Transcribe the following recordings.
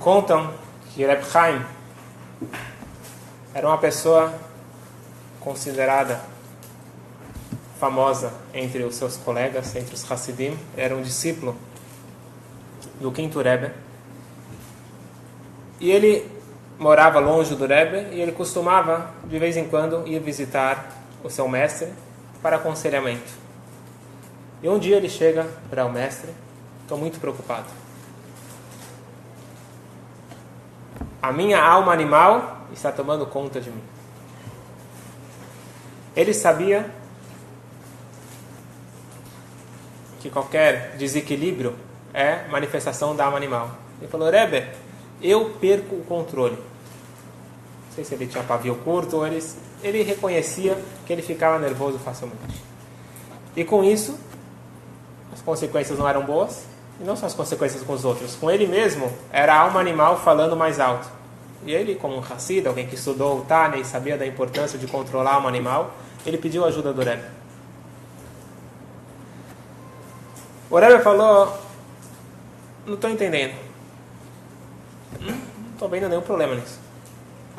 Contam que Reb Chaim era uma pessoa considerada famosa entre os seus colegas, entre os Hassidim. Era um discípulo do quinto Rebbe. E ele morava longe do Rebbe e ele costumava, de vez em quando, ir visitar o seu mestre para aconselhamento. E um dia ele chega para o mestre: estou muito preocupado. A minha alma animal está tomando conta de mim. Ele sabia que qualquer desequilíbrio é manifestação da alma animal. Ele falou: Rebbe, eu perco o controle. Não sei se ele tinha pavio curto ou ele reconhecia que ele ficava nervoso facilmente. E com isso, as consequências não eram boas. E não só as consequências com os outros. Com ele mesmo, era a alma animal falando mais alto. E ele, como um Hassid, alguém que estudou o Tânia e sabia da importância de controlar a alma animal, ele pediu ajuda do Rebbe. O Rebbe falou: não estou entendendo. Não estou vendo nenhum problema nisso.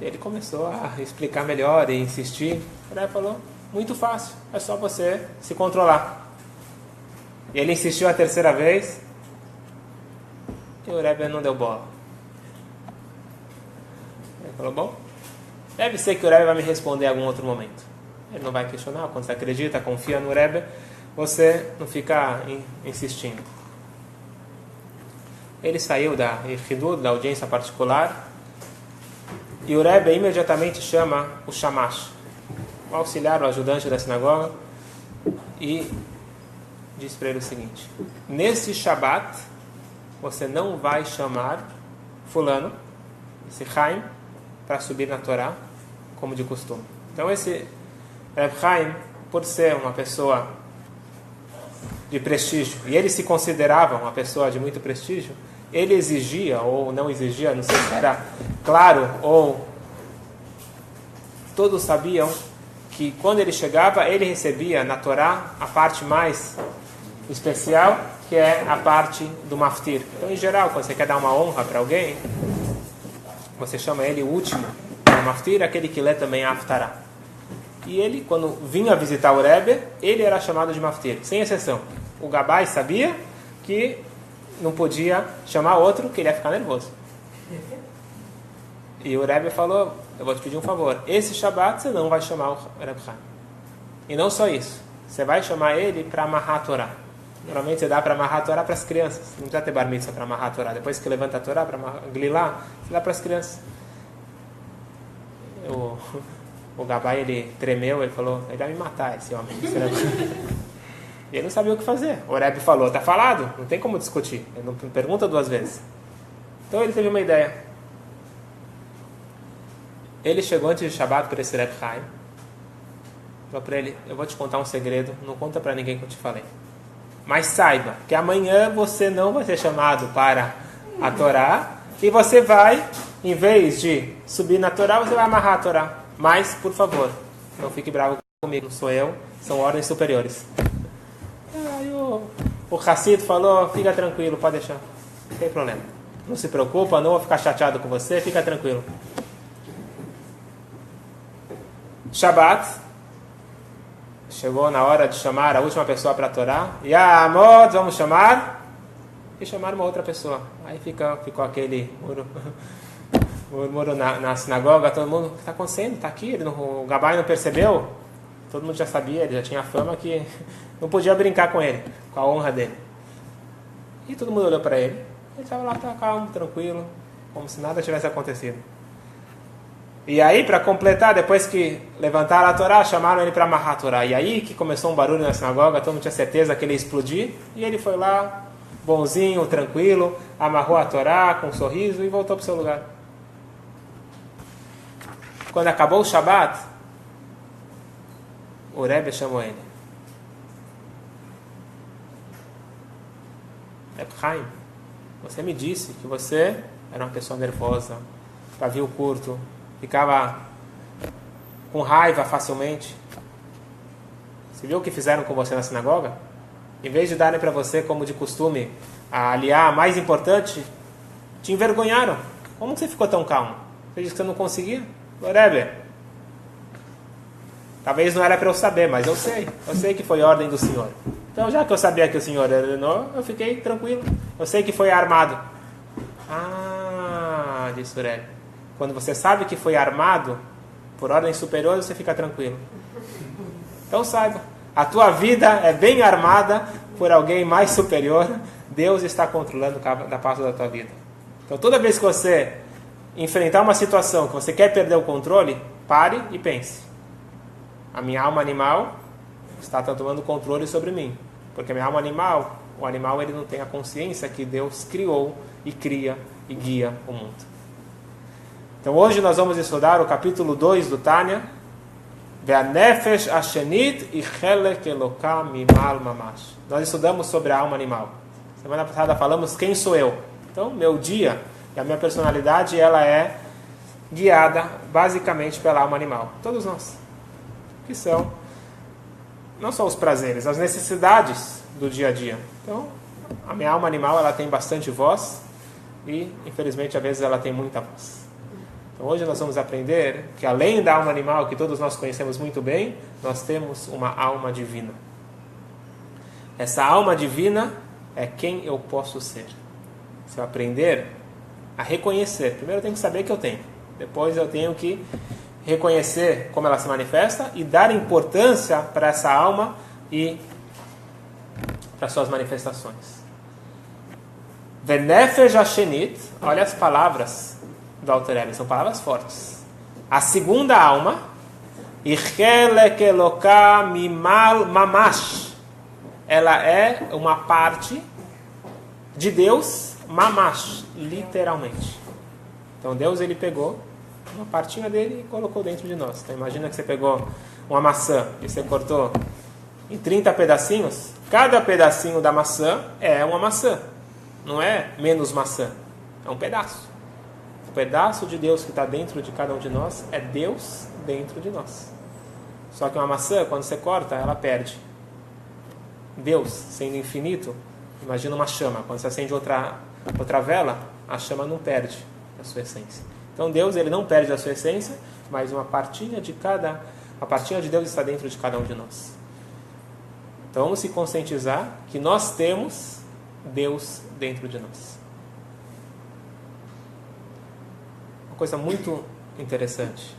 Ele começou a explicar melhor e insistir. O Rebbe falou: muito fácil, é só você se controlar. E ele insistiu a terceira vez. E o Rebbe não deu bola. Ele falou: bom, deve ser que o Rebbe vai me responder em algum outro momento. Ele não vai questionar. Quando você acredita, confia no Rebbe, você não fica insistindo. Ele saiu da Yechidut, da audiência particular, e o Rebbe imediatamente chama o Shamash, o auxiliar, o ajudante da sinagoga, e diz para ele o seguinte: nesse Shabat você não vai chamar fulano, esse Chaim, para subir na Torá, como de costume. Então esse Reb Chaim, por ser uma pessoa de prestígio, e ele se considerava uma pessoa de muito prestígio, ele exigia, ou não exigia, não sei se era claro, ou todos sabiam que quando ele chegava, ele recebia na Torá a parte mais especial, que é a parte do maftir. Então, em geral, quando você quer dar uma honra para alguém, você chama ele o último. O maftir é aquele que lê também a Haftarah. E ele, quando vinha visitar o Rebbe, ele era chamado de maftir, sem exceção. O Gabai sabia que não podia chamar outro, que ele ia ficar nervoso. E o Rebbe falou: eu vou te pedir um favor, esse Shabbat você não vai chamar o Reb Chaim. E não só isso, você vai chamar ele para amarrar a Torá. Normalmente você dá para amarrar a Torá para as crianças. Não precisa ter bar mitzvah para amarrar a Torá. Depois que levanta a Torá para glilá, você dá para as crianças. O Gabai, ele tremeu, ele falou: ele vai me matar, esse homem. E ele não sabia o que fazer. O Rebbe falou: está falado, não tem como discutir. Ele não pergunta duas vezes. Então ele teve uma ideia. Ele chegou antes de Shabbat para esse Reb Chaim. Falou para ele: eu vou te contar um segredo, não conta para ninguém que eu te falei. Mas saiba que amanhã você não vai ser chamado para a Torá, e você vai, em vez de subir na Torá, você vai amarrar a Torá. Mas, por favor, não fique bravo comigo, não sou eu, são ordens superiores. Aí o Hassid falou: fica tranquilo, pode deixar, não tem problema. Não se preocupa, não vou ficar chateado com você, fica tranquilo. Shabbat. Chegou na hora de chamar a última pessoa para a Torá. Yamod, vamos chamar. E chamaram uma outra pessoa. Aí ficou aquele murmúrio na sinagoga. Todo mundo: o que está acontecendo? Está aqui. O Gabai não percebeu. Todo mundo já sabia, ele já tinha fama que não podia brincar com ele, com a honra dele. E todo mundo olhou para ele. Ele estava lá, tá calmo, tranquilo, como se nada tivesse acontecido. E aí, para completar, depois que levantaram a Torá, chamaram ele para amarrar a Torá. E aí que começou um barulho na sinagoga, todo mundo tinha certeza que ele ia explodir. E ele foi lá, bonzinho, tranquilo, amarrou a Torá com um sorriso e voltou para o seu lugar. Quando acabou o Shabat, o Rebbe chamou ele: Reb Chaim, você me disse que você era uma pessoa nervosa, pavio curto, ficava com raiva facilmente. Você viu o que fizeram com você na sinagoga? Em vez de darem para você, como de costume, a aliá mais importante, te envergonharam. Como você ficou tão calmo? Você disse que você não conseguia? Rebbe, talvez não era para eu saber, mas eu sei que foi ordem do Senhor. Então, já que eu sabia que o Senhor ordenou, eu fiquei tranquilo. Eu sei que foi armado. Ah, disse o Rebbe, quando você sabe que foi armado por ordem superior, você fica tranquilo. Então saiba, a tua vida é bem armada por alguém mais superior. Deus está controlando da parte da tua vida. Então toda vez que você enfrentar uma situação que você quer perder o controle, pare e pense. A minha alma animal está tomando controle sobre mim. Porque a minha alma animal, o animal ele não tem a consciência que Deus criou e cria e guia o mundo. Então hoje nós vamos estudar o capítulo 2 do Tânia. Ve'anefesh ashenit e chelek eloka mimal mamash. Nós estudamos sobre a alma animal. Semana passada falamos quem sou eu. Então meu dia e a minha personalidade ela é guiada basicamente pela alma animal. Todos nós. Que são não só os prazeres, as necessidades do dia a dia. Então a minha alma animal ela tem bastante voz e infelizmente às vezes ela tem muita voz. Então hoje nós vamos aprender que além da alma animal, que todos nós conhecemos muito bem, nós temos uma alma divina. Essa alma divina é quem eu posso ser. Se eu aprender a reconhecer, primeiro eu tenho que saber que eu tenho. Depois eu tenho que reconhecer como ela se manifesta e dar importância para essa alma e para suas manifestações. Venefesh ashenit, olha as palavras do Alter Rebbe, são palavras fortes. A segunda alma, Ichelek Eloka Mimal Mamash, ela é uma parte de Deus, Mamash, literalmente. Então Deus ele pegou uma partinha dele e colocou dentro de nós. Então imagina que você pegou uma maçã e você cortou em 30 pedacinhos. Cada pedacinho da maçã é uma maçã, não é menos maçã, é um pedaço. O pedaço de Deus que está dentro de cada um de nós é Deus dentro de nós. Só que uma maçã, quando você corta, ela perde. Deus, sendo infinito, imagina uma chama. Quando você acende outra vela, a chama não perde a sua essência. Então Deus ele não perde a sua essência, mas a partinha de Deus está dentro de cada um de nós. Então vamos se conscientizar que nós temos Deus dentro de nós. Coisa muito interessante.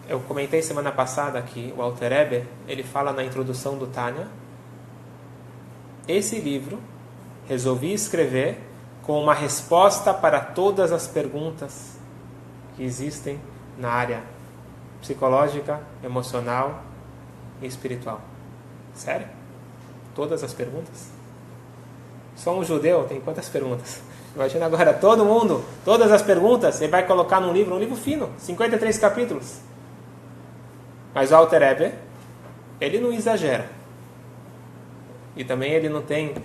Eu comentei semana passada que o Alter Rebbe, ele fala na introdução do Tânia, esse livro resolvi escrever com uma resposta para todas as perguntas que existem na área psicológica, emocional e espiritual. Sério? Todas as perguntas? Só um judeu tem quantas perguntas? Imagina agora, todo mundo, todas as perguntas, você vai colocar num livro fino, 53 capítulos. Mas o Alter Rebbe, ele não exagera. E também ele não tem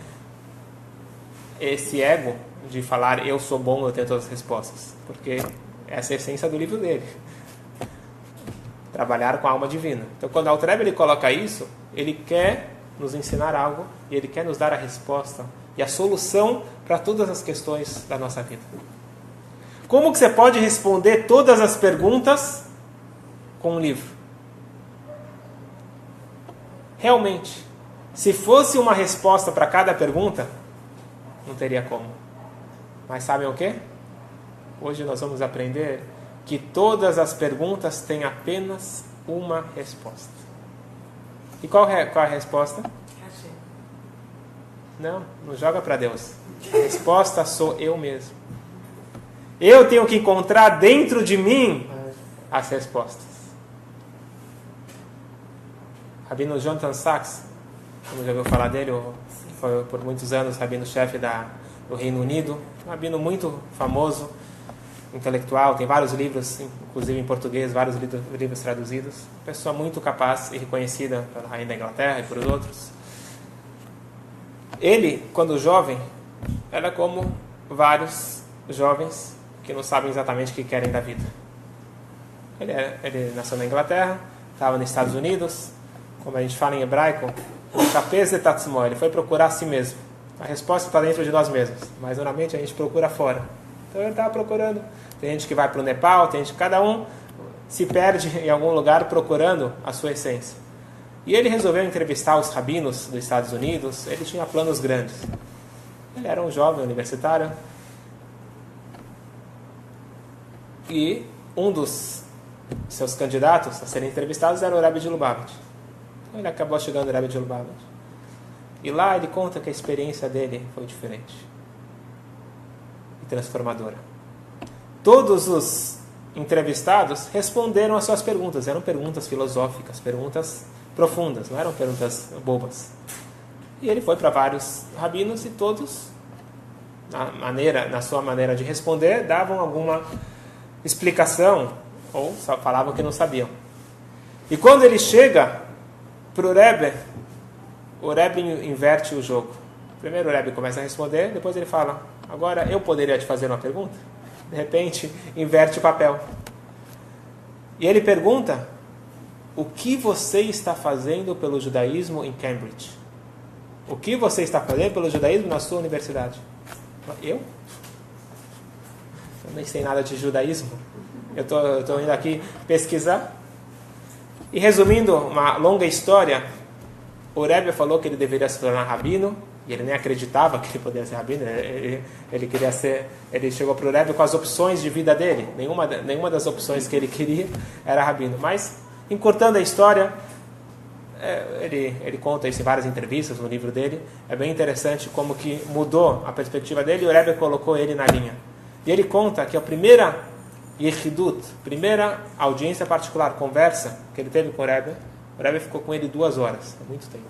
esse ego de falar, eu sou bom, eu tenho todas as respostas. Porque essa é a essência do livro dele. Trabalhar com a alma divina. Então quando o Alter Rebbe ele coloca isso, ele quer nos ensinar algo e ele quer nos dar a resposta e a solução para todas as questões da nossa vida. Como que você pode responder todas as perguntas com um livro? Realmente, se fosse uma resposta para cada pergunta, não teria como. Mas sabem o quê? Hoje nós vamos aprender que todas as perguntas têm apenas uma resposta. E qual é a resposta? Não joga para Deus. A resposta sou eu mesmo. Eu tenho que encontrar dentro de mim as respostas. Rabino Jonathan Sachs, como já ouviu falar dele, foi por muitos anos rabino-chefe do Reino Unido, um rabino muito famoso, intelectual, tem vários livros, inclusive em português, vários livros traduzidos. Pessoa muito capaz e reconhecida pela rainha da Inglaterra e por outros. Ele, quando jovem, era como vários jovens que não sabem exatamente o que querem da vida. Ele nasceu na Inglaterra, estava nos Estados Unidos, como a gente fala em hebraico, ele foi procurar a si mesmo. A resposta está dentro de nós mesmos, mas normalmente a gente procura fora. Então ele estava procurando. Tem gente que vai para o Nepal, tem gente que cada um se perde em algum lugar procurando a sua essência. E ele resolveu entrevistar os rabinos dos Estados Unidos. Ele tinha planos grandes. Ele era um jovem universitário. E um dos seus candidatos a serem entrevistados era o Rebbe de Lubavitch. Então ele acabou chegando no Rebbe de Lubavitch. E lá ele conta que a experiência dele foi diferente e transformadora. Todos os entrevistados responderam às suas perguntas. Eram perguntas filosóficas, perguntas profundas, não eram perguntas bobas. E ele foi para vários rabinos e todos, na sua maneira de responder, davam alguma explicação ou só falavam que não sabiam. E quando ele chega para o Rebbe inverte o jogo. Primeiro o Rebbe começa a responder, depois ele fala: agora eu poderia te fazer uma pergunta? De repente, inverte o papel. E ele pergunta: o que você está fazendo pelo judaísmo em Cambridge? O que você está fazendo pelo judaísmo na sua universidade? Eu? Eu nem sei nada de judaísmo. Eu estou indo aqui pesquisar. E resumindo uma longa história, o Rebbe falou que ele deveria se tornar rabino, e ele nem acreditava que ele poderia ser rabino. Ele queria ser. Ele chegou para o Rebbe com as opções de vida dele. Nenhuma das opções que ele queria era rabino. Mas, encurtando a história, ele conta isso em várias entrevistas no livro dele. É bem interessante como que mudou a perspectiva dele e o Rebbe colocou ele na linha. E ele conta que a primeira Yechidut, primeira audiência particular, conversa que ele teve com o Rebbe ficou com ele 2 horas, é muito tempo.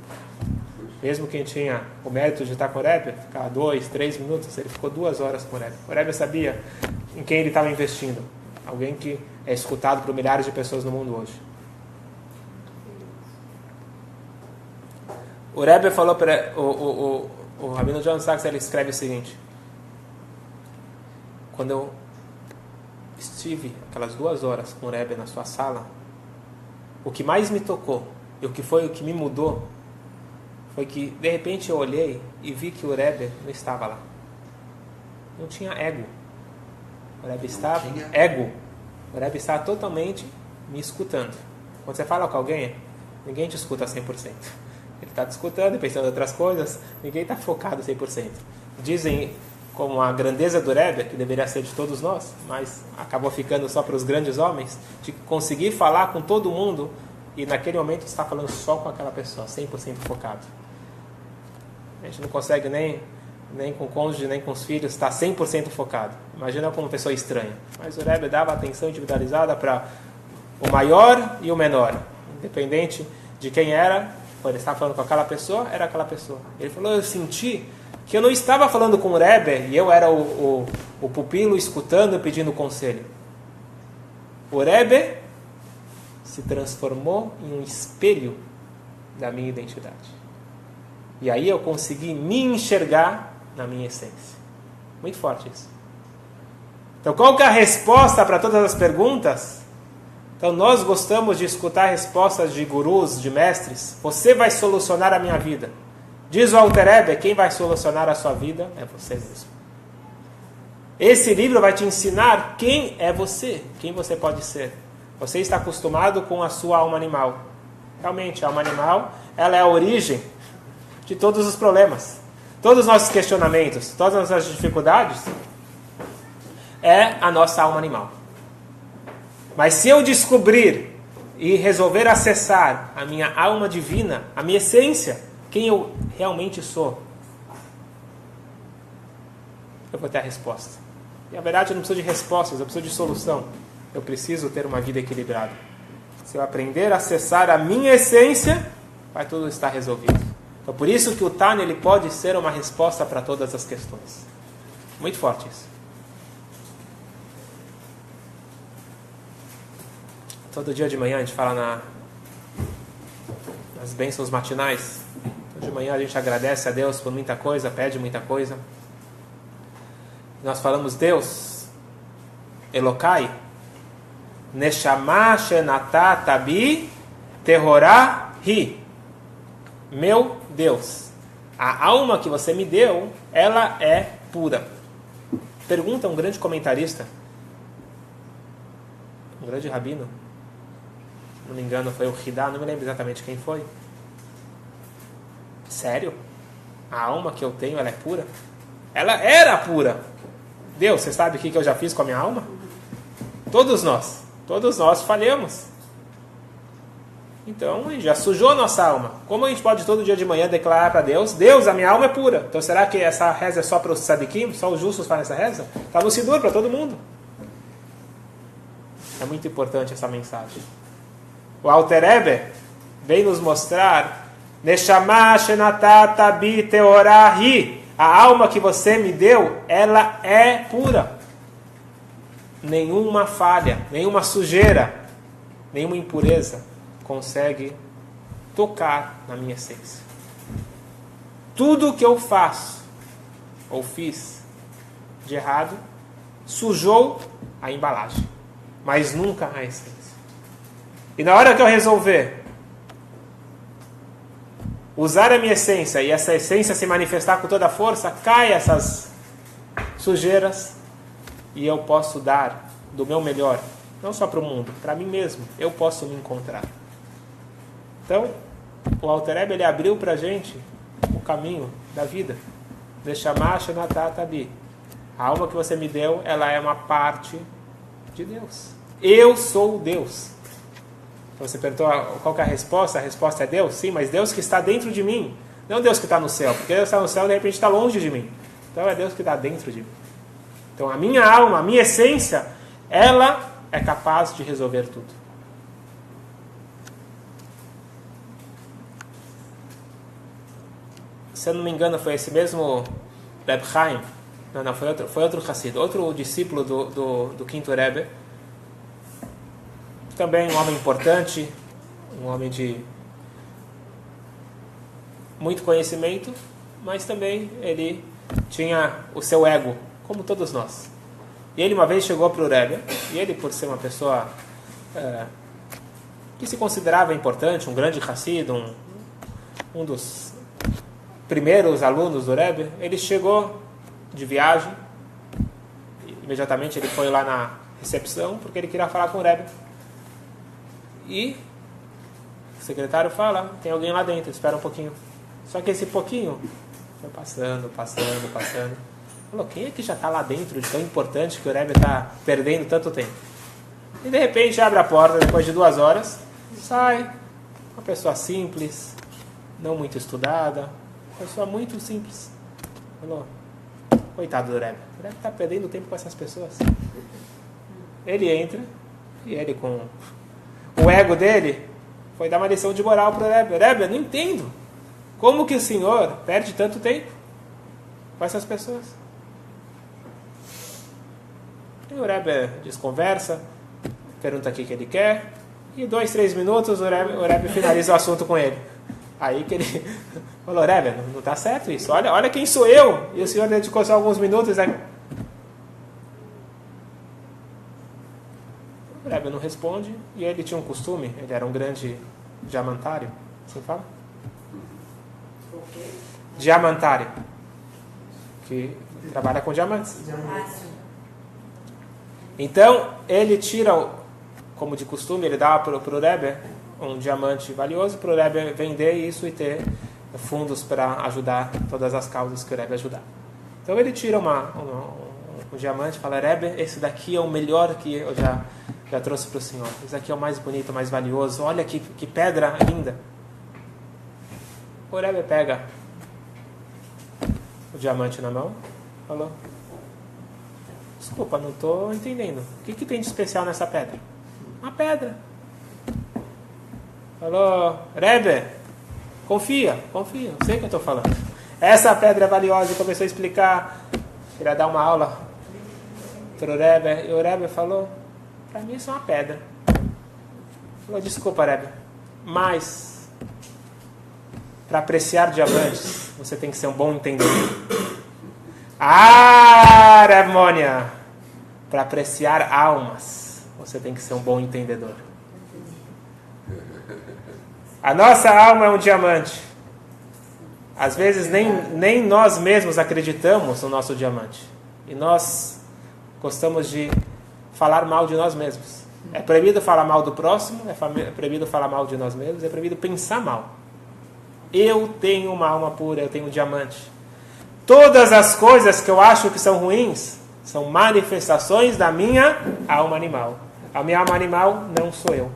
Mesmo quem tinha o mérito de estar com o Rebbe, ficava 2, 3 minutos, ele ficou 2 horas com o Rebbe. O Rebbe sabia em quem ele estava investindo. Alguém que é escutado por milhares de pessoas no mundo hoje. O Rebbe falou para o Rabino John Sachs, ele escreve o seguinte: quando eu estive aquelas 2 horas com o Rebbe na sua sala, o que mais me tocou e o que me mudou foi que de repente eu olhei e vi que o Rebbe não estava lá. Não tinha ego. O Rebbe estava ego. O Rebbe estava totalmente me escutando. Quando você fala com alguém, ninguém te escuta 100%. Ele está te escutando e pensando em outras coisas. Ninguém está focado 100%. Dizem como a grandeza do Rebbe, que deveria ser de todos nós, mas acabou ficando só para os grandes homens, de conseguir falar com todo mundo e naquele momento você está falando só com aquela pessoa, 100% focado. A gente não consegue nem com o cônjuge, nem com os filhos, estar 100% focado. Imagina como uma pessoa estranha. Mas o Rebbe dava atenção individualizada para o maior e o menor. Independente de quem era, quando ele estava falando com aquela pessoa, era aquela pessoa. Ele falou: eu senti que eu não estava falando com o Rebbe e eu era o pupilo escutando e pedindo conselho. O Rebbe se transformou em um espelho da minha identidade. E aí eu consegui me enxergar na minha essência. Muito forte isso. Então, qual que é a resposta para todas as perguntas? Então, nós gostamos de escutar respostas de gurus, de mestres. Você vai solucionar a minha vida. Diz o Alter Rebbe: quem vai solucionar a sua vida é você mesmo. Esse livro vai te ensinar quem é você, quem você pode ser. Você está acostumado com a sua alma animal. Realmente, a alma animal, ela é a origem de todos os problemas. Todos os nossos questionamentos, todas as nossas dificuldades, é a nossa alma animal. Mas se eu descobrir e resolver acessar a minha alma divina, a minha essência, quem eu realmente sou, eu vou ter a resposta. E na verdade eu não preciso de respostas, eu preciso de solução. Eu preciso ter uma vida equilibrada. Se eu aprender a acessar a minha essência, vai tudo estar resolvido. Então por isso que o Tânia, ele pode ser uma resposta para todas as questões. Muito forte isso. Todo dia de manhã a gente fala nas bênçãos matinais. De manhã a gente agradece a Deus por muita coisa, pede muita coisa. Nós falamos: Deus, Elokai, Neshama Shenatá Tabi Terorá Ri. Meu Deus, a alma que você me deu, ela é pura. Pergunta um grande comentarista, um grande rabino, se não me engano foi o Hidá, não me lembro exatamente quem foi. Sério? A alma que eu tenho, ela é pura? Ela era pura. Deus, você sabe o que eu já fiz com a minha alma? Todos nós falhamos. Então, já sujou a nossa alma. Como a gente pode todo dia de manhã declarar para Deus, Deus, a minha alma é pura. Então, será que essa reza é só para os sadiquim? Só os justos fazem essa reza? Está no Sidur para todo mundo. É muito importante essa mensagem. O Alter Rebbe vem nos mostrar Neshama shenatata bi teorahi. A alma que você me deu, ela é pura. Nenhuma falha, nenhuma sujeira, nenhuma impureza consegue tocar na minha essência. Tudo que eu faço ou fiz de errado sujou a embalagem, mas nunca a essência. E na hora que eu resolver usar a minha essência e essa essência se manifestar com toda a força, cai essas sujeiras e eu posso dar do meu melhor, não só para o mundo, para mim mesmo, eu posso me encontrar. Então, o Alter Rebbe, ele abriu para a gente o caminho da vida. Neshama shenatata bi. A alma que você me deu, ela é uma parte de Deus. Eu sou Deus. Então você perguntou qual que é a resposta? A resposta é Deus? Sim, mas Deus que está dentro de mim. Não Deus que está no céu. Porque Deus está no céu, de repente está longe de mim. Então é Deus que está dentro de mim. Então a minha alma, a minha essência, ela é capaz de resolver tudo. Se eu não me engano, foi esse mesmo Reb Chaim. Não, foi outro Hassid, outro discípulo do quinto Rebbe. Também um homem importante, um homem de muito conhecimento, mas também ele tinha o seu ego, como todos nós. E ele uma vez chegou para o Rebbe, e ele, por ser uma pessoa que se considerava importante, um grande Hassid, um dos primeiros alunos do Rebbe, ele chegou de viagem, imediatamente ele foi lá na recepção, porque ele queria falar com o Rebbe. E o secretário fala, tem alguém lá dentro, espera um pouquinho. Só que esse pouquinho foi passando. Falou, quem é que já está lá dentro de tão importante que o Rebbe está perdendo tanto tempo? E de repente abre a porta, depois de 2 horas, sai uma pessoa simples, não muito estudada, pessoa muito simples. Falou, coitado do Rebbe. O Rebbe está perdendo tempo com essas pessoas. Ele entra, e ele com o ego dele foi dar uma lição de moral para o Rebbe. Rebbe, eu não entendo. Como que o senhor perde tanto tempo com essas pessoas? E o Rebbe desconversa, pergunta o que ele quer, e 2, 3 minutos o Rebbe finaliza o assunto com ele. Aí que ele falou, Rebbe, não está certo isso. Olha quem sou eu. E o senhor dedicou só alguns minutos. Né? O Rebbe não responde. E ele tinha um costume. Ele era um grande diamantário. Assim fala? Diamantário. Que trabalha com diamantes. Então, ele tira, como de costume, ele dá para o Rebbe um diamante valioso para o Rebbe vender isso e ter fundos para ajudar todas as causas que o Rebbe ajudar. Então ele tira um diamante e fala, Rebbe, esse daqui é o melhor que eu já trouxe para o senhor. Esse daqui é o mais bonito, mais valioso. Olha que pedra linda. O Rebbe pega o diamante na mão, falou, desculpa, não estou entendendo. O que tem de especial nessa pedra? Uma pedra. Falou, Rebbe, confia, eu sei o que eu estou falando. Essa pedra é valiosa. E começou a explicar, queria dar uma aula para o Rebbe. E o Rebbe falou, para mim isso é uma pedra. Falou, desculpa, Rebbe, mas para apreciar diamantes, você tem que ser um bom entendedor. Rebbe Mônia, para apreciar almas, você tem que ser um bom entendedor. A nossa alma é um diamante. Às vezes nem nós mesmos acreditamos no nosso diamante. E nós gostamos de falar mal de nós mesmos. É proibido falar mal do próximo, é proibido falar mal de nós mesmos, é proibido pensar mal. Eu tenho uma alma pura, eu tenho um diamante. Todas as coisas que eu acho que são ruins são manifestações da minha alma animal. A minha alma animal não sou eu.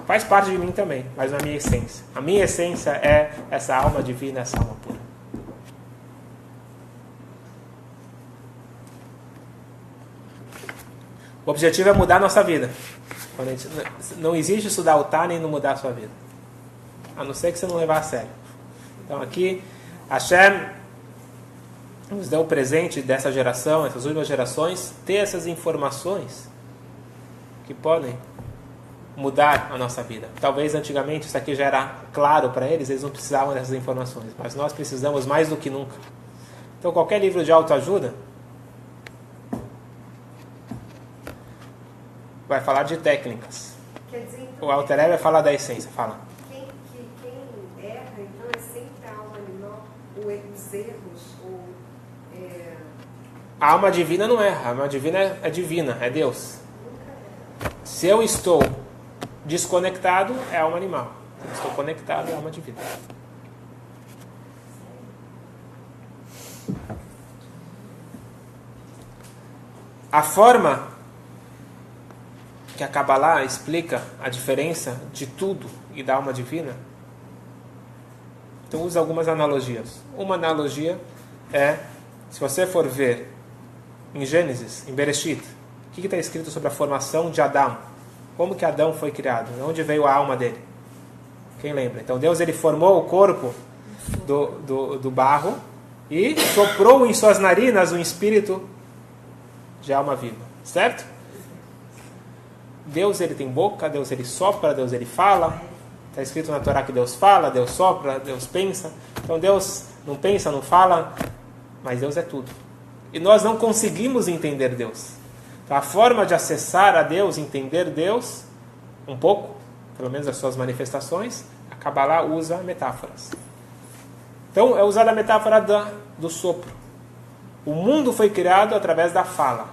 Faz parte de mim também, mas não é a minha essência. A minha essência é essa alma divina, essa alma pura. O objetivo é mudar a nossa vida. Não existe estudar o Tânia e não mudar a sua vida. A não ser que você não levar a sério. Então aqui, Hashem nos deu o presente dessa geração, essas últimas gerações, ter essas informações que podem mudar a nossa vida. Talvez antigamente isso aqui já era claro para eles, eles não precisavam dessas informações, mas nós precisamos mais do que nunca. Então qualquer livro de autoajuda vai falar de técnicas. Quer dizer, então, O Alter Rebbe vai falar da essência. Fala. Quem erra, então, é sempre a alma animal, os erros, A alma divina não erra. A alma divina é divina, é Deus. Se eu estou desconectado, é alma animal. Se eu estou conectado, é alma divina. A forma que a Kabbalah explica a diferença de tudo e da alma divina, então usa algumas analogias. Uma analogia é, se você for ver em Gênesis, em Bereshit, o que está escrito sobre a formação de Adão? Como que Adão foi criado? De onde veio a alma dele? Quem lembra? Então Deus ele formou o corpo do barro e soprou em suas narinas um espírito de alma viva. Certo? Deus ele tem boca, Deus ele sopra, Deus ele fala. Está escrito na Torá que Deus fala, Deus sopra, Deus pensa. Então Deus não pensa, não fala, mas Deus é tudo. E nós não conseguimos entender Deus. Então, a forma de acessar a Deus, entender Deus, um pouco, pelo menos as suas manifestações, a Kabbalah usa metáforas. Então é usada a metáfora do sopro. O mundo foi criado através da fala.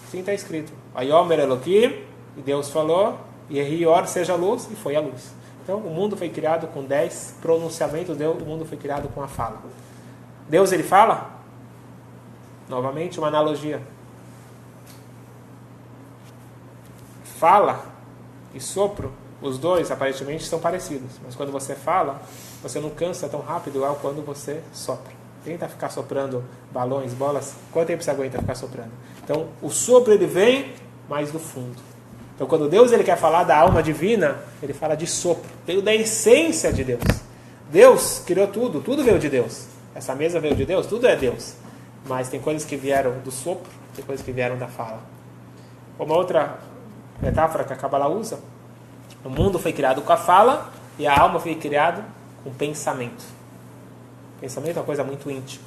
Assim está escrito. Vayomer Elohim, e Deus falou, Yehi Or, seja luz, e foi a luz. Então o mundo foi criado com 10 pronunciamentos, o mundo foi criado com a fala. Deus ele fala? Novamente uma analogia. Fala e sopro, os dois aparentemente são parecidos, mas quando você fala, você não cansa tão rápido igual quando você sopra. Tenta ficar soprando balões, bolas, quanto tempo você aguenta ficar soprando? Então o sopro ele vem mais do fundo. Então quando Deus ele quer falar da alma divina, ele fala de sopro, veio da essência de Deus. Deus criou tudo, tudo veio de Deus. Essa mesa veio de Deus, tudo é Deus. Mas tem coisas que vieram do sopro, tem coisas que vieram da fala. Uma outra metáfora que a Kabbalah usa, o mundo foi criado com a fala e a alma foi criada com o pensamento. Pensamento é uma coisa muito íntima.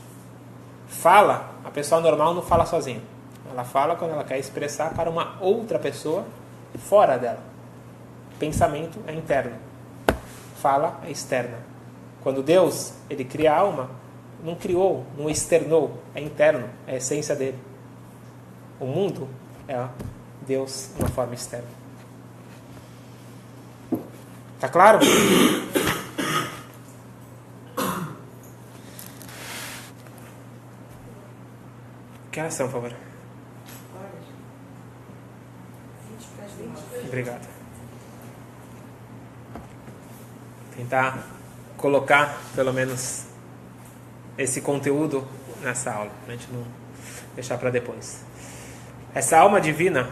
Fala, a pessoa normal não fala sozinha. Ela fala quando ela quer expressar para uma outra pessoa fora dela. Pensamento é interno. Fala é externa. Quando Deus ele cria a alma, não criou, não externou, é interno, é a essência dele. O mundo é Deus de uma forma externa. Tá claro? Que oração, por favor? Obrigado. Tentar colocar, pelo menos, esse conteúdo nessa aula, a gente não deixar para depois. Essa alma divina,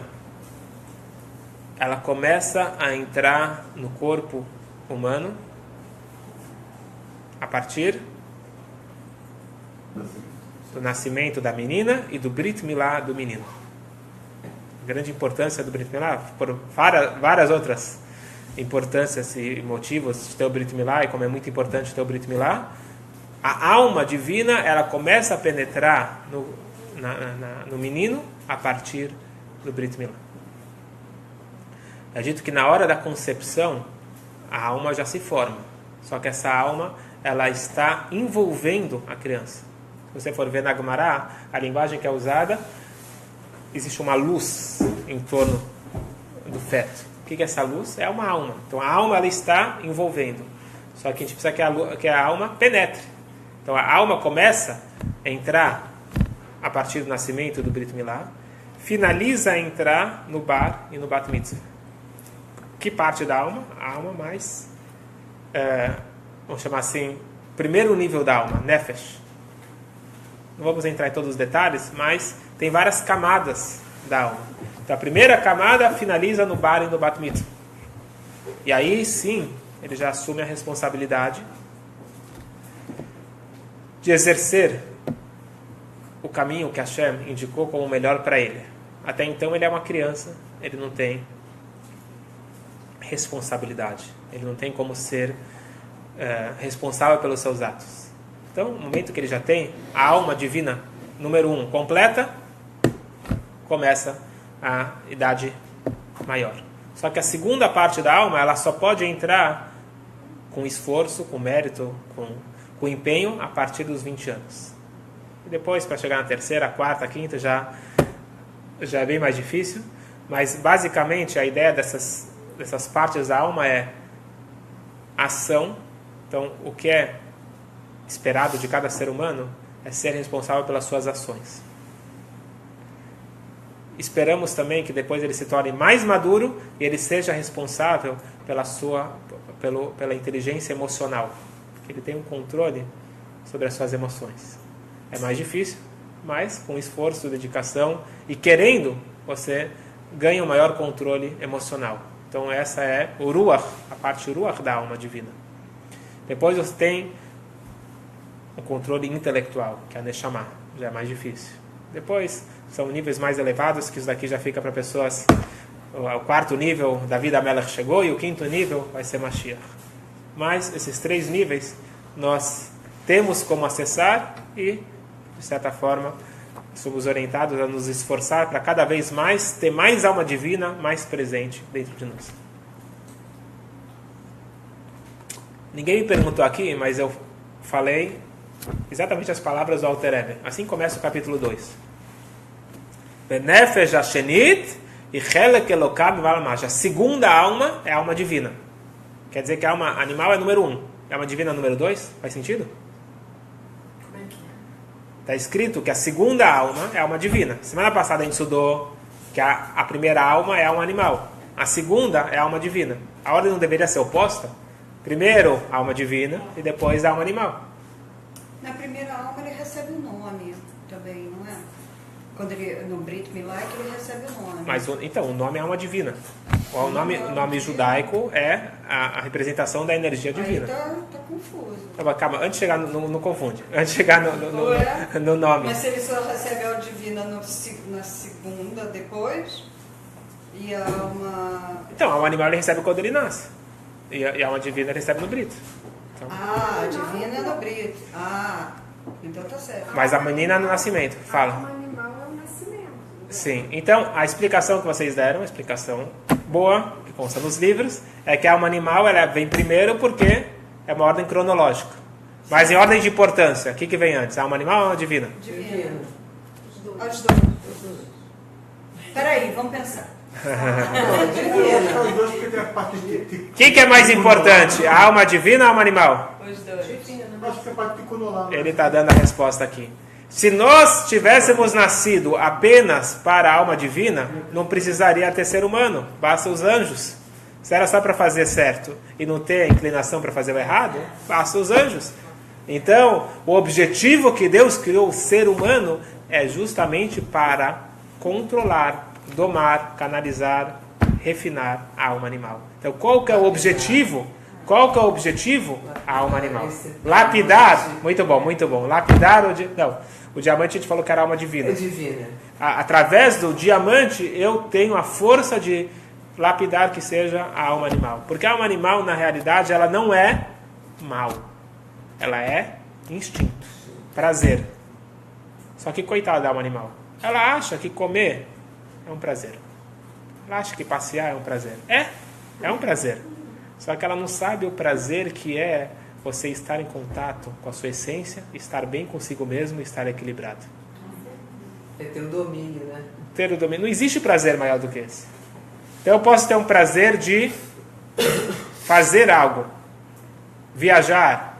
ela começa a entrar no corpo humano a partir do nascimento da menina e do Brit Milá do menino. A grande importância do Brit Milá, por várias outras importâncias e motivos de ter o Brit Milá, e como é muito importante ter o Brit Milá, a alma divina ela começa a penetrar no menino a partir do Brit Milá. É dito que na hora da concepção a alma já se forma, só que essa alma ela está envolvendo a criança. Se você for ver na Gemara, a linguagem que é usada existe uma luz em torno do feto. O que é essa luz? É uma alma. Então a alma ela está envolvendo. Só que a gente precisa que a alma penetre. Então a alma começa a entrar a partir do nascimento do Brit Milá, finaliza a entrar no bar e no Bat Mitzvah. Que parte da alma? A alma mais, vamos chamar assim, primeiro nível da alma, Nefesh. Não vamos entrar em todos os detalhes, mas tem várias camadas da alma. Então a primeira camada finaliza no bar e no Bat Mitzvah. E aí sim, ele já assume a responsabilidade de exercer o caminho que Hashem indicou como melhor para ele. Até então ele é uma criança, ele não tem responsabilidade, ele não tem como ser responsável pelos seus atos. Então, no momento que ele já tem a alma divina, número 1, completa, começa a idade maior. Só que a segunda parte da alma, ela só pode entrar com esforço, com mérito, com empenho, a partir dos 20 anos. E depois, para chegar na terceira, quarta, quinta, já é bem mais difícil. Mas, basicamente, a ideia dessas partes da alma é ação. Então, o que é esperado de cada ser humano é ser responsável pelas suas ações. Esperamos também que depois ele se torne mais maduro e ele seja responsável pela inteligência emocional. Que ele tenha um controle sobre as suas emoções. É mais difícil, mas com esforço, dedicação e querendo, você ganha um maior controle emocional. Então essa é o Ruach, a parte Ruach da alma divina. Depois você tem o controle intelectual, que é a Neshama, já é mais difícil. Depois são níveis mais elevados, que isso daqui já fica para pessoas. O quarto nível, David Amelech chegou, e o quinto nível vai ser Mashiach. Mas esses 3 níveis nós temos como acessar e, de certa forma, somos orientados a nos esforçar para cada vez mais ter mais alma divina mais presente dentro de nós. Ninguém me perguntou aqui, mas eu falei exatamente as palavras do Alter Rebbe. Assim começa o capítulo 2. Benefesh Hashenit e Chelek Elokam Valamash. A segunda alma é a alma divina. Quer dizer que a alma animal é número 1. A alma divina é número 2? Faz sentido? Como é que é? Está escrito que a segunda alma é a alma divina. Semana passada a gente estudou que a primeira alma é a alma animal. A segunda é a alma divina. A ordem não deveria ser oposta? Primeiro a alma divina e depois a alma animal. Na primeira alma ele recebe um nome também, não é? Quando ele, no Brit Milá, que ele recebe o nome. Mas, então, o nome é alma divina. O nome judaico é a representação da energia divina. Aí tá confuso. Calma, antes de chegar, não confunde. Antes de chegar no nome. Mas se ele só recebe a alma divina na segunda, depois, e a alma... Então, a alma animal ele recebe quando ele nasce. E a alma divina ele recebe no Brito. Então, a divina é no Brit. Então tá certo. mas a menina no nascimento. Fala. A alma animal é o nascimento. Sim. Então, a explicação que vocês deram, a explicação boa, que consta nos livros, é que a alma animal ela vem primeiro porque é uma ordem cronológica. Mas em ordem de importância, o que vem antes? A alma animal ou a alma divina? Divina. Os dois. Os dois. Peraí, vamos pensar. O que é mais importante? A alma divina ou a alma animal? Os dois. Ele está dando a resposta aqui. Se nós tivéssemos nascido apenas para a alma divina, não precisaria ter ser humano, basta os anjos. Se era só para fazer certo e não ter a inclinação para fazer o errado, basta os anjos. Então, o objetivo que Deus criou o ser humano é justamente para controlar, domar, canalizar, refinar a alma animal. Então, qual que é o objetivo? Qual que é o objetivo? A alma animal. Lapidar, muito bom. Lapidar o diamante a gente falou que era a alma divina. É divina. Através do diamante eu tenho a força de lapidar que seja a alma animal. Porque a alma animal, na realidade, ela não é mal. Ela é instinto, prazer. Só que coitada da alma animal. Ela acha que comer é um prazer. Ela acha que passear é um prazer. É um prazer. Só que ela não sabe o prazer que é você estar em contato com a sua essência, estar bem consigo mesmo e estar equilibrado. É ter o domínio, né? Ter o domínio. Não existe prazer maior do que esse. Então eu posso ter um prazer de fazer algo, viajar,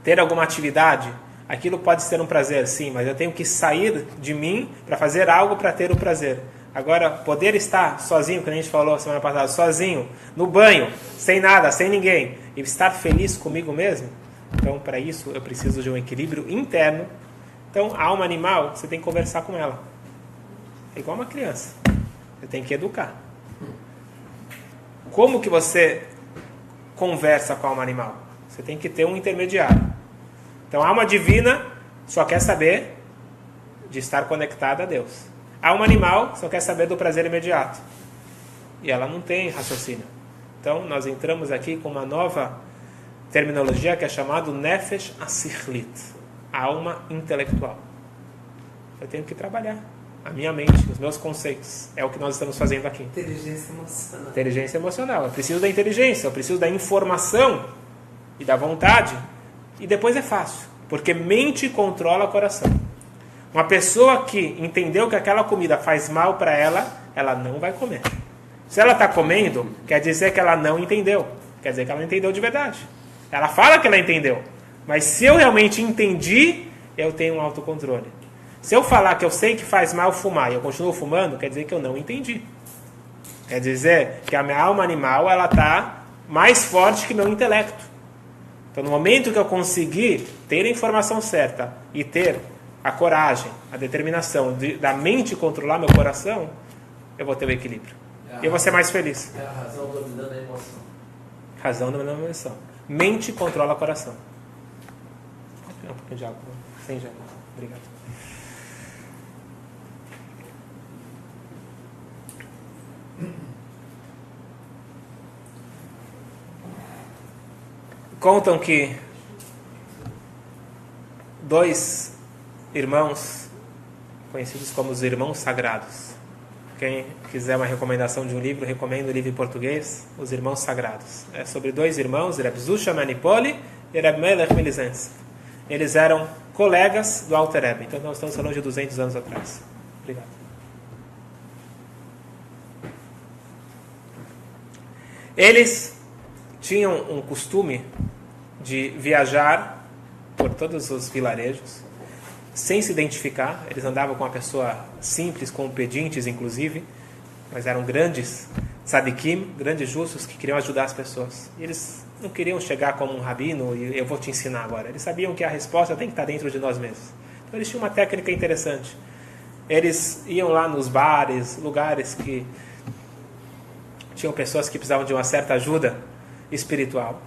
ter alguma atividade. Aquilo pode ser um prazer, sim, mas eu tenho que sair de mim para fazer algo para ter o prazer. Agora, poder estar sozinho, como a gente falou semana passada, sozinho, no banho, sem nada, sem ninguém, e estar feliz comigo mesmo, então, para isso, eu preciso de um equilíbrio interno. Então, a alma animal, você tem que conversar com ela. É igual uma criança. Você tem que educar. Como que você conversa com a alma animal? Você tem que ter um intermediário. Então, a alma divina só quer saber de estar conectada a Deus. A alma animal só quer saber do prazer imediato. E ela não tem raciocínio. Então, nós entramos aqui com uma nova terminologia que é chamada Nefesh Asichlit, a alma intelectual. Eu tenho que trabalhar a minha mente, os meus conceitos. É o que nós estamos fazendo aqui. Inteligência emocional. Inteligência emocional. Eu preciso da inteligência, eu preciso da informação e da vontade. E depois é fácil, porque mente controla o coração. Uma pessoa que entendeu que aquela comida faz mal para ela, ela não vai comer. Se ela está comendo, quer dizer que ela não entendeu. Quer dizer que ela não entendeu de verdade. Ela fala que ela entendeu. Mas se eu realmente entendi, eu tenho um autocontrole. Se eu falar que eu sei que faz mal fumar e eu continuo fumando, quer dizer que eu não entendi. Quer dizer que a minha alma animal está mais forte que meu intelecto. Então, no momento que eu conseguir ter a informação certa e ter a coragem, a determinação da mente controlar meu coração, eu vou ter o equilíbrio. E eu vou ser mais feliz. É a razão dominando a emoção. Razão dominando a emoção. Mente controla o coração. Um pouquinho de água. Sem gelo. Obrigado. Contam que 2 irmãos, conhecidos como os irmãos sagrados. Quem quiser uma recomendação de um livro, recomendo o livro em português, Os Irmãos Sagrados. É sobre 2 irmãos, Reb Zusha Manipoli e Reb Melech Milizensky. Eles eram colegas do Alter Rebbe. Então nós estamos falando de 200 anos atrás. Obrigado. Eles tinham um costume de viajar por todos os vilarejos, sem se identificar. Eles andavam com uma pessoa simples, com pedintes inclusive, mas eram grandes tzadikim, grandes justos que queriam ajudar as pessoas. E eles não queriam chegar como um rabino e eu vou te ensinar agora. Eles sabiam que a resposta tem que estar dentro de nós mesmos. Então eles tinham uma técnica interessante. Eles iam lá nos bares, lugares que tinham pessoas que precisavam de uma certa ajuda espiritual.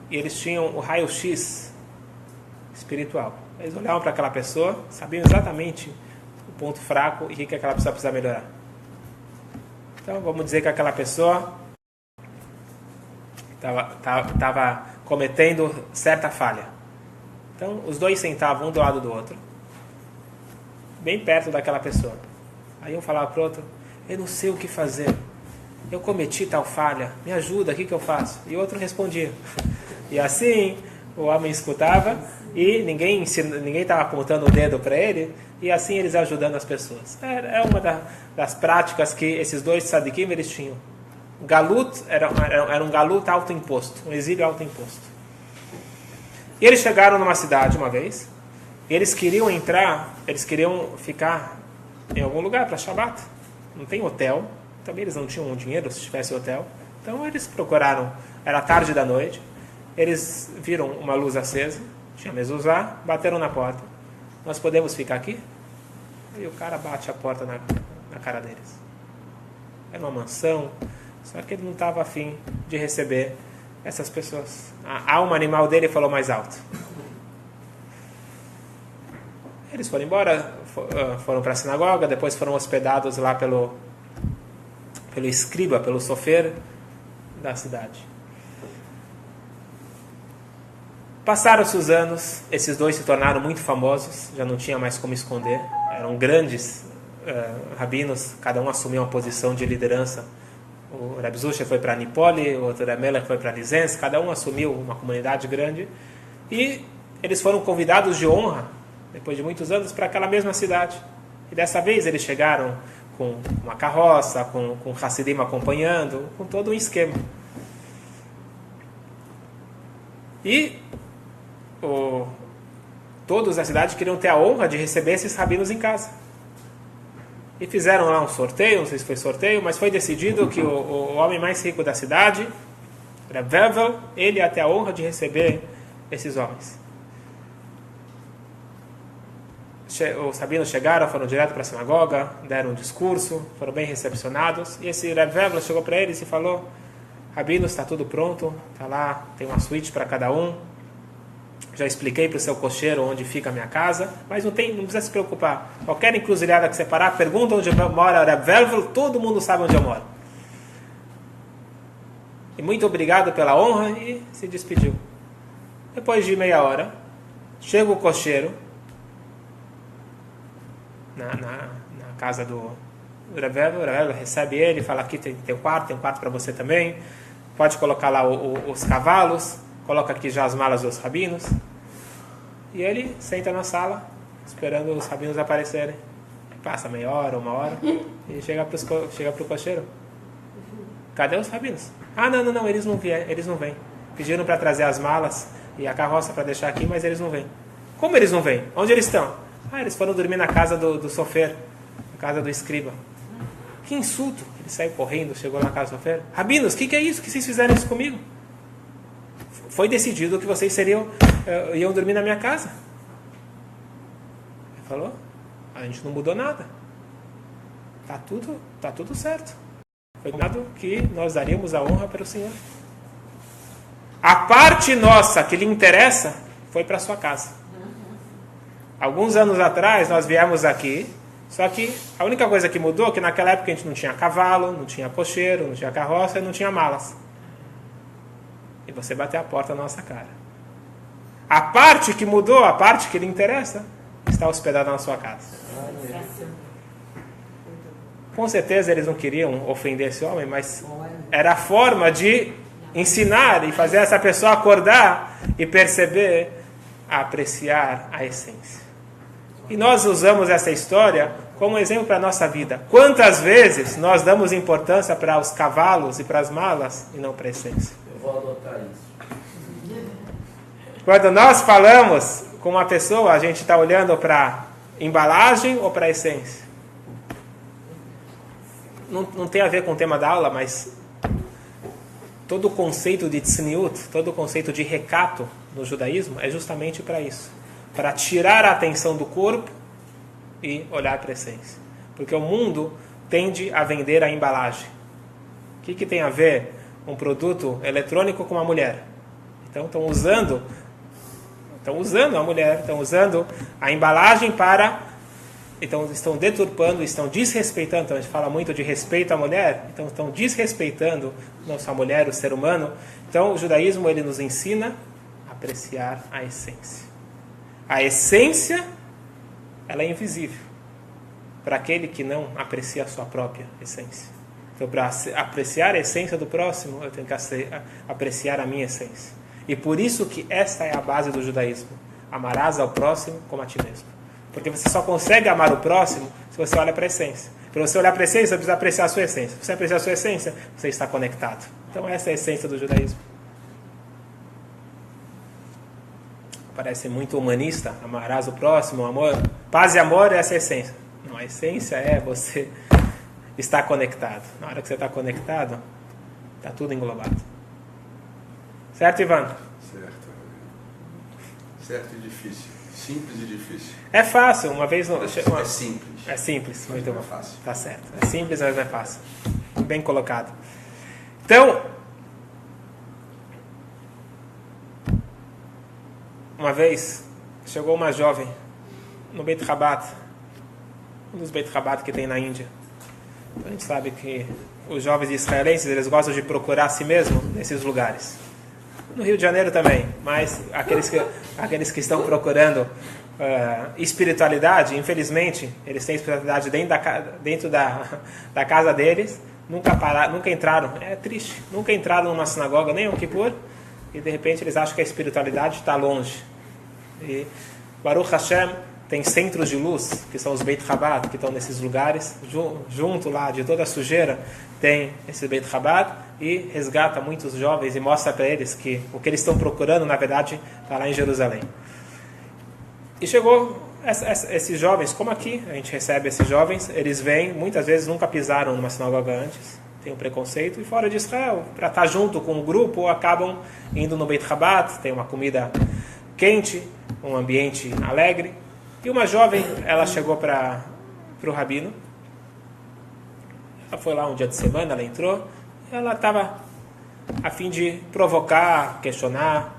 E eles tinham o raio-x espiritual. Eles olhavam para aquela pessoa, sabiam exatamente o ponto fraco e o que aquela pessoa precisa melhorar. Então, vamos dizer que aquela pessoa estava cometendo certa falha. Então, os 2 sentavam um do lado do outro, bem perto daquela pessoa. Aí um falava para o outro: eu não sei o que fazer, eu cometi tal falha, me ajuda, o que eu faço? E o outro respondia. E assim, o homem escutava e ninguém estava apontando o dedo para ele, e assim eles ajudando as pessoas. É uma das práticas que esses 2 tzadikim eles tinham. Galut era um galut autoimposto, um exílio autoimposto. E eles chegaram numa cidade uma vez, e eles queriam ficar em algum lugar para Shabbat. Não tem hotel, também eles não tinham dinheiro se tivesse hotel. Então eles procuraram, era tarde da noite, eles viram uma luz acesa, tinha mezuzá, bateram na porta. Nós podemos ficar aqui? E o cara bate a porta na cara deles. Era uma mansão, só que ele não estava afim de receber essas pessoas. A alma animal dele falou mais alto. Eles foram embora, foram para a sinagoga, depois foram hospedados lá pelo escriba, pelo sofer da cidade. Passaram-se os anos, esses 2 se tornaram muito famosos, já não tinha mais como esconder, eram grandes rabinos, cada um assumiu uma posição de liderança. O Reb Zusha foi para Nipoli, o outro Reb Melech foi para Lizensk, cada um assumiu uma comunidade grande, e eles foram convidados de honra, depois de muitos anos, para aquela mesma cidade. E dessa vez eles chegaram com uma carroça, com Hassidim acompanhando, com todo um esquema. E todos da cidade queriam ter a honra de receber esses rabinos em casa. E fizeram lá um sorteio, não sei se foi sorteio, mas foi decidido que o homem mais rico da cidade, Reb Vevel, ele ia ter a honra de receber esses homens. Os rabinos chegaram, foram direto para a sinagoga, deram um discurso, foram bem recepcionados. E esse Reb Vevel chegou para eles e falou: rabinos, está tudo pronto, está lá, tem uma suíte para cada um. Já expliquei para o seu cocheiro onde fica a minha casa, mas não precisa se preocupar. Qualquer encruzilhada que você parar, pergunta onde mora Reb Vevel, todo mundo sabe onde eu moro. E muito obrigado pela honra, e se despediu. Depois de meia hora, chega o cocheiro na casa do Reb Vevel. O Reb Vevel recebe ele, fala: aqui tem um quarto para você também, pode colocar lá os cavalos, coloca aqui já as malas dos rabinos. E ele senta na sala, esperando os rabinos aparecerem. Passa meia hora, uma hora, e chega para o cocheiro: cadê os rabinos? Ah, não, eles não vêm. Pediram para trazer as malas e a carroça para deixar aqui, mas eles não vêm. Como eles não vêm? Onde eles estão? Ah, eles foram dormir na casa do sofer, na casa do escriba. Que insulto! Ele saiu correndo, chegou na casa do sofer: rabinos, o que é isso? Que vocês fizeram isso comigo? Foi decidido que vocês iam dormir na minha casa. Ele falou: a gente não mudou nada. Tá tudo certo. Foi dado que nós daríamos a honra para o Senhor. A parte nossa que lhe interessa foi para sua casa. Alguns anos atrás nós viemos aqui, só que a única coisa que mudou é que naquela época a gente não tinha cavalo, não tinha cocheiro, não tinha carroça e não tinha malas. E você bateu a porta na nossa cara. A parte que mudou, a parte que lhe interessa, está hospedada na sua casa. Com certeza eles não queriam ofender esse homem, mas era a forma de ensinar e fazer essa pessoa acordar e perceber, apreciar a essência. E nós usamos essa história como exemplo para a nossa vida. Quantas vezes nós damos importância para os cavalos e para as malas e não para a essência? Eu vou adotar isso. Quando nós falamos com uma pessoa, a gente está olhando para a embalagem ou para a essência? Não tem a ver com o tema da aula, mas todo o conceito de tzniut, todo o conceito de recato no judaísmo é justamente para isso. Para tirar a atenção do corpo e olhar para a essência. Porque o mundo tende a vender a embalagem. O que tem a ver um produto eletrônico com uma mulher? Então estão usando a mulher, estão usando a embalagem para... Então estão deturpando, estão desrespeitando. Então a gente fala muito de respeito à mulher. Então estão desrespeitando nossa mulher, o ser humano. Então o judaísmo ele nos ensina a apreciar a essência. A essência, ela é invisível para aquele que não aprecia a sua própria essência. Então, para apreciar a essência do próximo, eu tenho que apreciar a minha essência. E por isso que esta é a base do judaísmo. Amarás ao próximo como a ti mesmo. Porque você só consegue amar o próximo se você olha para a essência. Para você olhar para a essência, você precisa apreciar a sua essência. Se você apreciar a sua essência, você está conectado. Então, essa é a essência do judaísmo. Parece muito humanista, amarás o próximo, amor. Paz e amor, essa é a essência. Não, a essência é você estar conectado. Na hora que você está conectado, está tudo englobado. Certo, Ivan? Certo e difícil. Simples e difícil. É fácil, uma vez... É simples. É simples, muito bom. É fácil. Tá certo. É simples, mas não é fácil. Bem colocado. Então... Uma vez, chegou uma jovem no Beit Chabad, um dos Beit Chabad que tem na Índia. Então, a gente sabe que os jovens israelenses, eles gostam de procurar a si mesmo nesses lugares. No Rio de Janeiro também, mas aqueles que estão procurando espiritualidade, infelizmente, eles têm espiritualidade dentro da casa deles, nunca entraram, é triste, nunca entraram numa sinagoga, nem um Kippur, e de repente eles acham que a espiritualidade está longe. E Baruch Hashem, tem centros de luz, que são os Beit Chabad, que estão nesses lugares, junto lá de toda a sujeira, tem esse Beit Chabad, e resgata muitos jovens e mostra para eles que o que eles estão procurando, na verdade, está lá em Jerusalém. E chegou esses jovens, como aqui, a gente recebe esses jovens, eles vêm, muitas vezes nunca pisaram numa sinagoga antes, tem um preconceito, e fora de Israel, para estar junto com o grupo, acabam indo no Beit Chabad, tem uma comida quente, um ambiente alegre. E uma jovem, ela chegou para o rabino, ela foi lá um dia de semana, ela entrou, e ela estava a fim de provocar, questionar.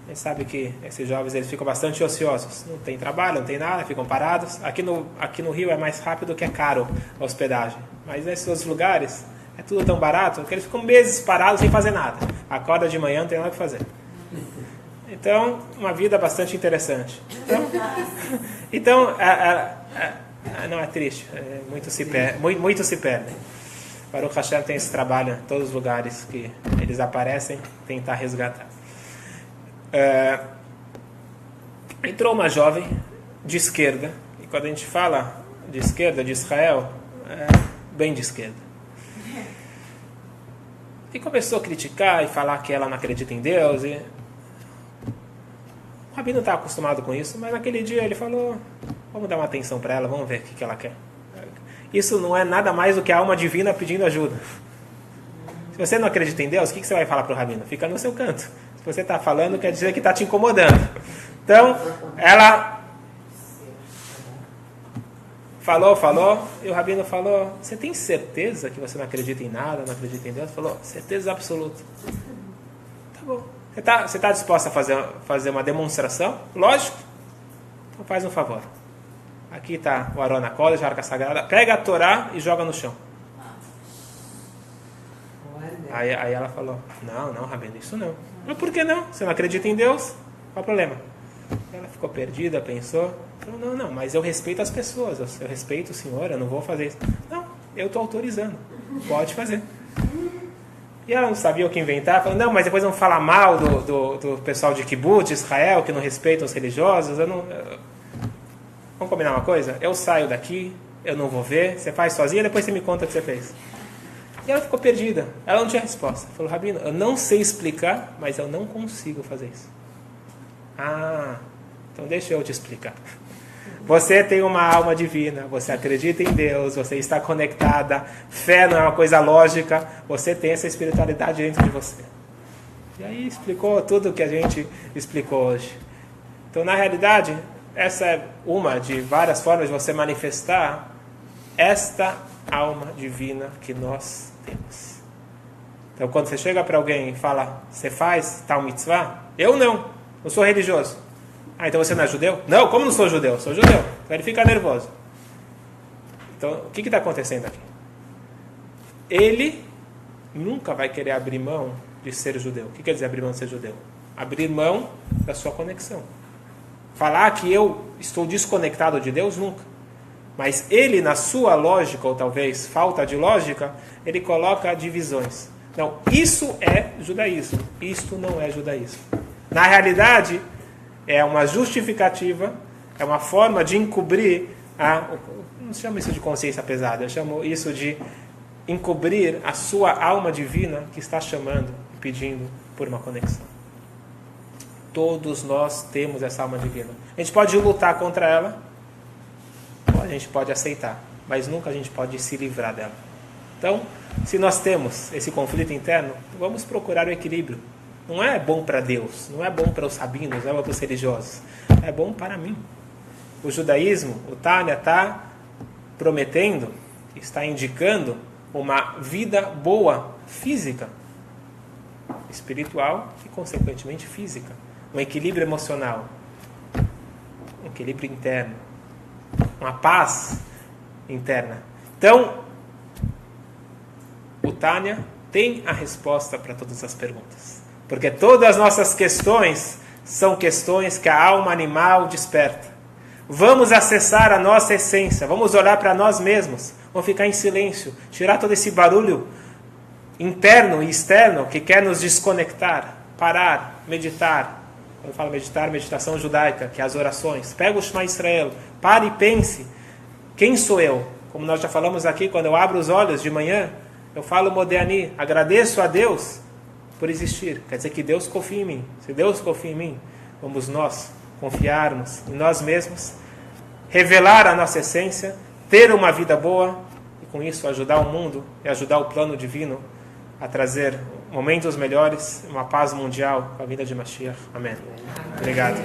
A gente sabe que esses jovens eles ficam bastante ociosos, não tem trabalho, não tem nada, ficam parados. Aqui no Rio é mais rápido que é caro a hospedagem, mas nesses outros lugares é tudo tão barato que eles ficam meses parados sem fazer nada. Acorda de manhã, não tem nada para fazer. Então, uma vida bastante interessante. Então não é triste, muito se perdem. Baruch Hashem tem esse trabalho em todos os lugares que eles aparecem, tentar resgatar. Entrou uma jovem de esquerda, e quando a gente fala de esquerda, de Israel, bem de esquerda. E começou a criticar e falar que ela não acredita em Deus. E o rabino está acostumado com isso, mas naquele dia ele falou, vamos dar uma atenção para ela, vamos ver o que ela quer. Isso não é nada mais do que a alma divina pedindo ajuda. Se você não acredita em Deus, o que você vai falar para o rabino? Fica no seu canto. Se você está falando, quer dizer que está te incomodando. Então, ela falou, e o rabino falou, você tem certeza que você não acredita em nada, não acredita em Deus? Falou, certeza absoluta. Tá bom. Você está disposta a fazer uma demonstração? Lógico. Então faz um favor. Aqui está o Arona Kodesh, a Arca Sagrada. Pega a Torá e joga no chão. Aí ela falou, não, rabino, isso não. Mas por que não? Você não acredita em Deus? Qual o problema? Ela ficou perdida, pensou. Falou, não, mas eu respeito as pessoas. Eu respeito o senhor, eu não vou fazer isso. Não, eu estou autorizando. Pode fazer. E ela não sabia o que inventar. Falou, não, mas depois vão falar mal do pessoal de Kibbutz, de Israel, que não respeitam os religiosos. Vamos combinar uma coisa? Eu saio daqui, eu não vou ver, você faz sozinha, depois você me conta o que você fez. E ela ficou perdida. Ela não tinha resposta. Falou, rabino, eu não sei explicar, mas eu não consigo fazer isso. Então deixa eu te explicar. Você tem uma alma divina, você acredita em Deus, você está conectada, fé não é uma coisa lógica, você tem essa espiritualidade dentro de você. E aí explicou tudo o que a gente explicou hoje. Então, na realidade, essa é uma de várias formas de você manifestar esta alma divina que nós temos. Então, quando você chega para alguém e fala, você faz tal mitzvah? Eu não sou religioso. Então você não é judeu? Não, como não sou judeu? Sou judeu. Então ele fica nervoso. Então, o que está acontecendo aqui? Ele nunca vai querer abrir mão de ser judeu. O que quer dizer abrir mão de ser judeu? Abrir mão da sua conexão. Falar que eu estou desconectado de Deus, nunca. Mas ele, na sua lógica, ou talvez falta de lógica, ele coloca divisões. Não, isso é judaísmo. Isto não é judaísmo. Na realidade, é uma justificativa, é uma forma de encobrir não chamo isso de consciência pesada, eu chamo isso de encobrir a sua alma divina que está chamando e pedindo por uma conexão. Todos nós temos essa alma divina. A gente pode lutar contra ela, ou a gente pode aceitar, mas nunca a gente pode se livrar dela. Então, se nós temos esse conflito interno, vamos procurar o equilíbrio. Não é bom para Deus, não é bom para os rabinos, não é bom para os religiosos. É bom para mim. O judaísmo, o Tânia, está prometendo, está indicando uma vida boa, física, espiritual e, consequentemente, física. Um equilíbrio emocional, um equilíbrio interno, uma paz interna. Então, o Tânia tem a resposta para todas as perguntas. Porque todas as nossas questões são questões que a alma animal desperta. Vamos acessar a nossa essência, vamos olhar para nós mesmos, vamos ficar em silêncio, tirar todo esse barulho interno e externo que quer nos desconectar, parar, meditar, Quando fala meditar, meditação judaica, que é as orações. Pega o Shema Israel, pare e pense, quem sou eu? Como nós já falamos aqui, quando eu abro os olhos de manhã, eu falo Modeani, agradeço a Deus por existir. Quer dizer que Deus confia em mim. Se Deus confia em mim, vamos nós confiarmos em nós mesmos, revelar a nossa essência, ter uma vida boa e com isso ajudar o mundo e ajudar o plano divino a trazer momentos melhores, uma paz mundial com a vinda de Mashiach. Amém. Obrigado.